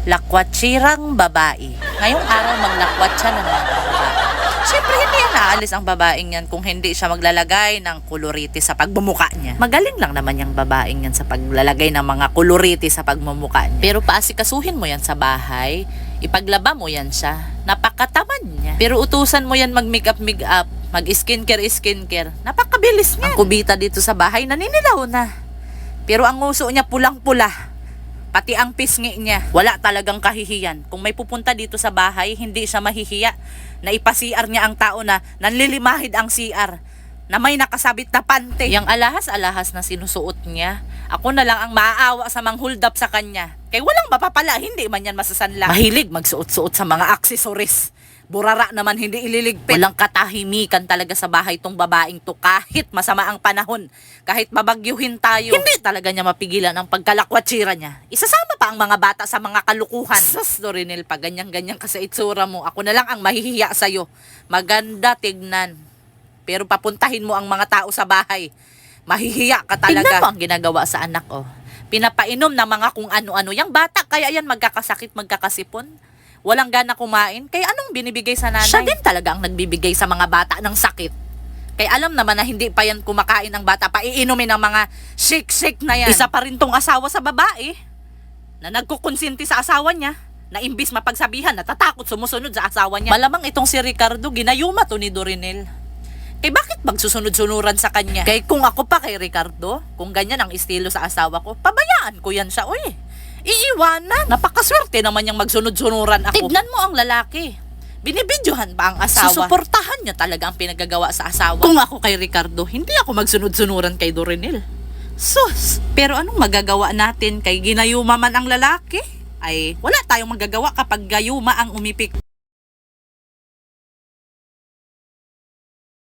Lakwatsirang babae. Ngayong araw maglakwat siya ng mga babae. Siyempre hindi yan naalis ang babaeng yan kung hindi siya maglalagay ng kuloriti sa pagmumuka niya. Magaling lang naman yung babaeng yan sa paglalagay ng mga kuloriti sa pagmumuka niya. Pero paasikasuhin mo yan sa bahay, ipaglaba mo yan siya. Napakatamad niya. Pero utusan mo yan mag-makeup, mag-skincare. Napakabilis niya. Ang kubita dito sa bahay naninilaw na. Pero ang nguso niya pulang-pula. Pati ang pisngi niya, wala talagang kahihiyan. Kung may pupunta dito sa bahay, hindi siya mahihiya na ipasiar niya ang tao na nanlilimahid ang CR, na may nakasabit na pante. Yang alahas-alahas na sinusuot niya, ako na lang ang maaawa sa manghuldap sa kanya. Kay walang mapapala, hindi man yan masasanla. Mahilig magsuot-suot sa mga aksesoris. Burara naman hindi ililigpit. Walang katahimikan talaga sa bahay tong babaeng to kahit masama ang panahon. Kahit mabagyuhin tayo, hindi talaga niya mapigilan ang pagkalakwatsira niya. Isasama pa ang mga bata sa mga kalukuhan. Sus, Dorinel, pa ganyan-ganyan ka sa itsura mo. Ako na lang ang mahihiya sa'yo. Maganda tignan. Pero papuntahin mo ang mga tao sa bahay. Mahihiya ka talaga. Tignan mo ang ginagawa sa anak, oh. Pinapainom na mga kung ano-ano. Yang bata, kaya yan magkakasakit, magkakasipon. Walang gana kumain, kaya anong binibigay sa nanay? Siya din talaga ang nagbibigay sa mga bata ng sakit. Kaya alam naman na hindi pa yan kumakain ng bata, paiinumin ng mga shake-shake na yan. Isa pa rin tong asawa sa babae, na nagkukonsinti sa asawa niya, na imbis mapagsabihan, natatakot sumusunod sa asawa niya. Malamang itong si Ricardo, ginayuma to ni Dorinel. Kaya bakit magsusunod-sunuran sa kanya? Kaya kung ako pa kay Ricardo, kung ganyan ang estilo sa asawa ko, pabayaan ko yan siya, uy. Iiwanan. Napakaswerte naman yung magsunod-sunuran ako. Tignan mo ang lalaki. Binibidyohan pa ang asawa. Susuportahan niya talaga ang pinagagawa sa asawa. Kung ako kay Ricardo, hindi ako magsunod-sunuran kay Dorinel. Sus! Pero anong magagawa natin kay ginayuma man ang lalaki? Ay, wala tayong magagawa kapag gayuma ang umipik.